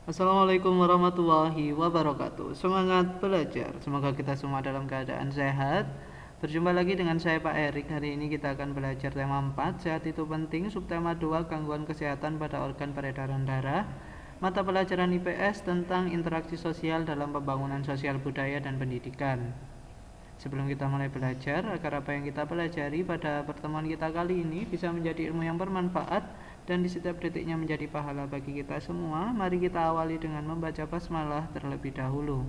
Assalamualaikum warahmatullahi wabarakatuh. Semangat belajar. Semoga kita semua dalam keadaan sehat. Berjumpa lagi dengan saya Pak Erik. Hari ini kita akan belajar tema 4, sehat itu penting. Subtema 2, gangguan kesehatan pada organ peredaran darah. Mata pelajaran IPS tentang interaksi sosial dalam pembangunan sosial budaya dan pendidikan. Sebelum kita mulai belajar, agar apa yang kita pelajari pada pertemuan kita kali ini bisa menjadi ilmu yang bermanfaat dan di setiap detiknya menjadi pahala bagi kita semua, mari kita awali dengan membaca basmalah terlebih dahulu.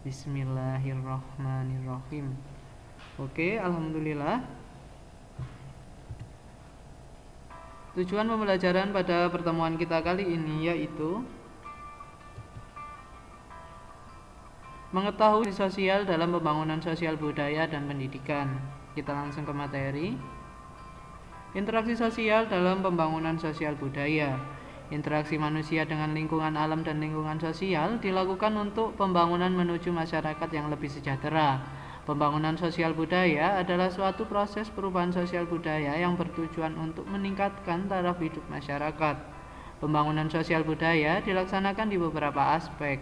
Bismillahirrahmanirrahim. Oke, alhamdulillah. Tujuan pembelajaran pada pertemuan kita kali ini yaitu mengetahui sosial dalam pembangunan sosial budaya dan pendidikan. Kita langsung ke materi. Interaksi sosial dalam pembangunan sosial budaya. Interaksi manusia dengan lingkungan alam dan lingkungan sosial dilakukan untuk pembangunan menuju masyarakat yang lebih sejahtera. Pembangunan sosial budaya adalah suatu proses perubahan sosial budaya yang bertujuan untuk meningkatkan taraf hidup masyarakat. Pembangunan sosial budaya dilaksanakan di beberapa aspek,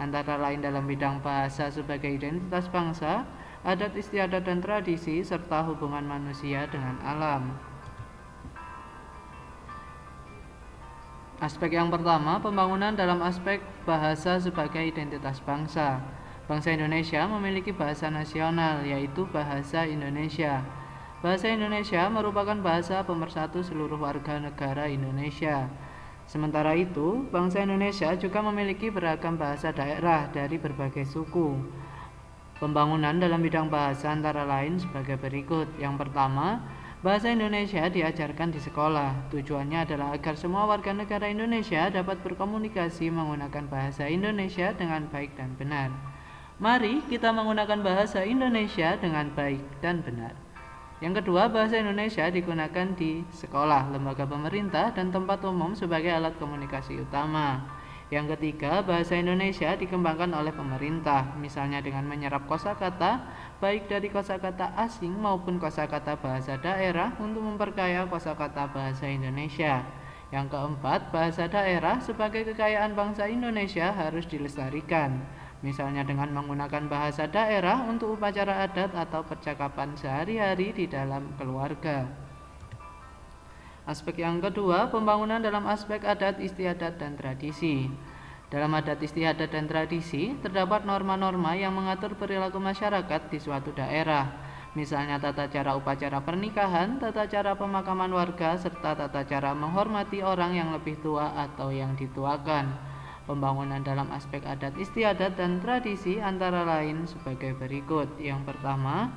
antara lain dalam bidang bahasa sebagai identitas bangsa, adat istiadat dan tradisi, serta hubungan manusia dengan alam. Aspek yang pertama, pembangunan dalam aspek bahasa sebagai identitas bangsa. Bangsa Indonesia memiliki bahasa nasional, yaitu bahasa Indonesia. Bahasa Indonesia merupakan bahasa pemersatu seluruh warga negara Indonesia. Sementara itu, bangsa Indonesia juga memiliki beragam bahasa daerah dari berbagai suku. Pembangunan dalam bidang bahasa antara lain sebagai berikut. Yang pertama, bahasa Indonesia diajarkan di sekolah. Tujuannya adalah agar semua warga negara Indonesia dapat berkomunikasi menggunakan bahasa Indonesia dengan baik dan benar. Mari kita menggunakan bahasa Indonesia dengan baik dan benar. Yang kedua, bahasa Indonesia digunakan di sekolah, lembaga pemerintah, dan tempat umum sebagai alat komunikasi utama. Yang ketiga, bahasa Indonesia dikembangkan oleh pemerintah, misalnya dengan menyerap kosakata, baik dari kosakata asing maupun kosakata bahasa daerah untuk memperkaya kosakata bahasa Indonesia. Yang keempat, bahasa daerah sebagai kekayaan bangsa Indonesia harus dilestarikan, misalnya dengan menggunakan bahasa daerah untuk upacara adat atau percakapan sehari-hari di dalam keluarga. Aspek yang kedua, pembangunan dalam aspek adat istiadat dan tradisi. Dalam adat istiadat dan tradisi, terdapat norma-norma yang mengatur perilaku masyarakat di suatu daerah, misalnya tata cara upacara pernikahan, tata cara pemakaman warga, serta tata cara menghormati orang yang lebih tua atau yang dituakan. Pembangunan dalam aspek adat istiadat dan tradisi antara lain sebagai berikut. Yang pertama,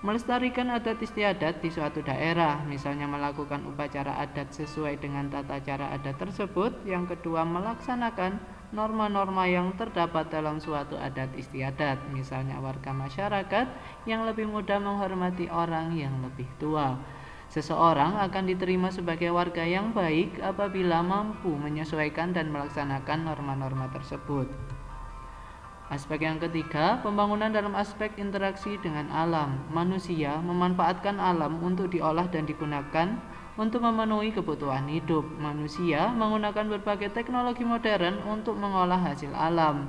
melestarikan adat istiadat di suatu daerah, misalnya melakukan upacara adat sesuai dengan tata cara adat tersebut. Yang kedua, melaksanakan norma-norma yang terdapat dalam suatu adat istiadat, misalnya warga masyarakat yang lebih mudah menghormati orang yang lebih tua. Seseorang akan diterima sebagai warga yang baik apabila mampu menyesuaikan dan melaksanakan norma-norma tersebut. Aspek yang ketiga, pembangunan dalam aspek interaksi dengan alam. Manusia memanfaatkan alam untuk diolah dan digunakan untuk memenuhi kebutuhan hidup. Manusia menggunakan berbagai teknologi modern untuk mengolah hasil alam.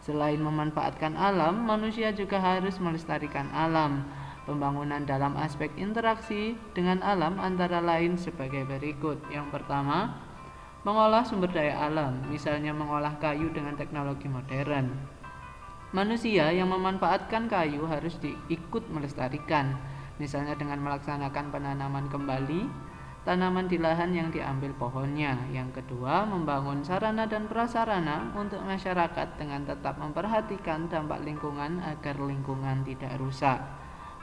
Selain memanfaatkan alam, manusia juga harus melestarikan alam. Pembangunan dalam aspek interaksi dengan alam antara lain sebagai berikut. Yang pertama, mengolah sumber daya alam, misalnya mengolah kayu dengan teknologi modern. Manusia yang memanfaatkan kayu harus diikut melestarikan, misalnya dengan melaksanakan penanaman kembali tanaman di lahan yang diambil pohonnya. Yang kedua, membangun sarana dan prasarana untuk masyarakat dengan tetap memperhatikan dampak lingkungan agar lingkungan tidak rusak.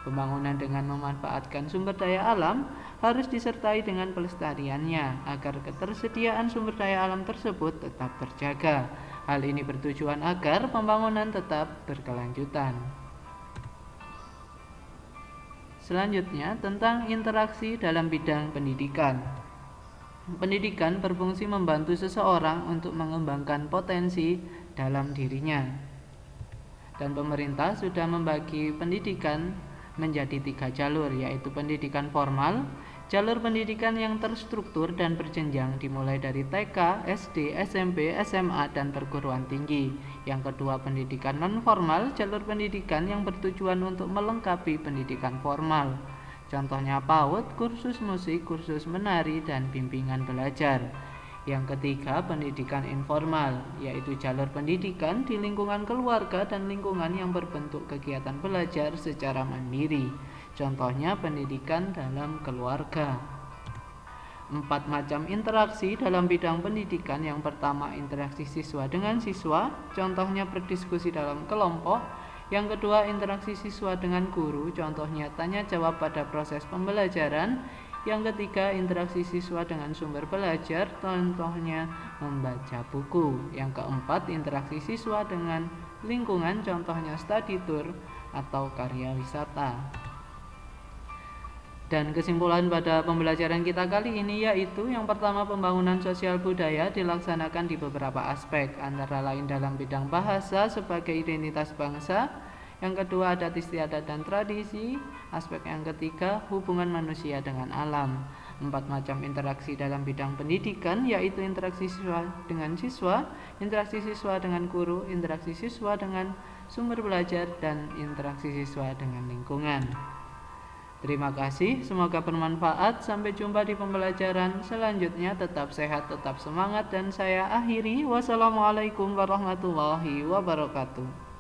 Pembangunan dengan memanfaatkan sumber daya alam harus disertai dengan pelestariannya agar ketersediaan sumber daya alam tersebut tetap terjaga. Hal ini bertujuan agar pembangunan tetap berkelanjutan. Selanjutnya, tentang interaksi dalam bidang pendidikan. Pendidikan berfungsi membantu seseorang untuk mengembangkan potensi dalam dirinya. Dan pemerintah sudah membagi pendidikan menjadi 3 jalur, yaitu pendidikan formal, Jalur pendidikan yang terstruktur dan berjenjang dimulai dari TK, SD, SMP, SMA, dan perguruan tinggi. Yang kedua, pendidikan non-formal, jalur pendidikan yang bertujuan untuk melengkapi pendidikan formal. Contohnya PAUD, kursus musik, kursus menari, dan bimbingan belajar. Yang ketiga, pendidikan informal, yaitu jalur pendidikan di lingkungan keluarga dan lingkungan yang berbentuk kegiatan belajar secara mandiri. Contohnya pendidikan dalam keluarga. 4 macam interaksi dalam bidang pendidikan. Yang pertama, interaksi siswa dengan siswa, contohnya berdiskusi dalam kelompok. Yang kedua, interaksi siswa dengan guru, contohnya tanya jawab pada proses pembelajaran. Yang ketiga, interaksi siswa dengan sumber belajar, contohnya membaca buku. Yang keempat, interaksi siswa dengan lingkungan, contohnya study tour atau karya wisata. Dan kesimpulan pada pembelajaran kita kali ini yaitu yang pertama, pembangunan sosial budaya dilaksanakan di beberapa aspek, antara lain dalam bidang bahasa sebagai identitas bangsa. Yang kedua, adat istiadat dan tradisi. Aspek yang ketiga, hubungan manusia dengan alam. 4 macam interaksi dalam bidang pendidikan yaitu interaksi siswa dengan siswa, interaksi siswa dengan guru, interaksi siswa dengan sumber belajar, dan interaksi siswa dengan lingkungan. Terima kasih, semoga bermanfaat. Sampai jumpa di pembelajaran selanjutnya. Tetap sehat, tetap semangat, dan saya akhiri. Wassalamualaikum warahmatullahi wabarakatuh.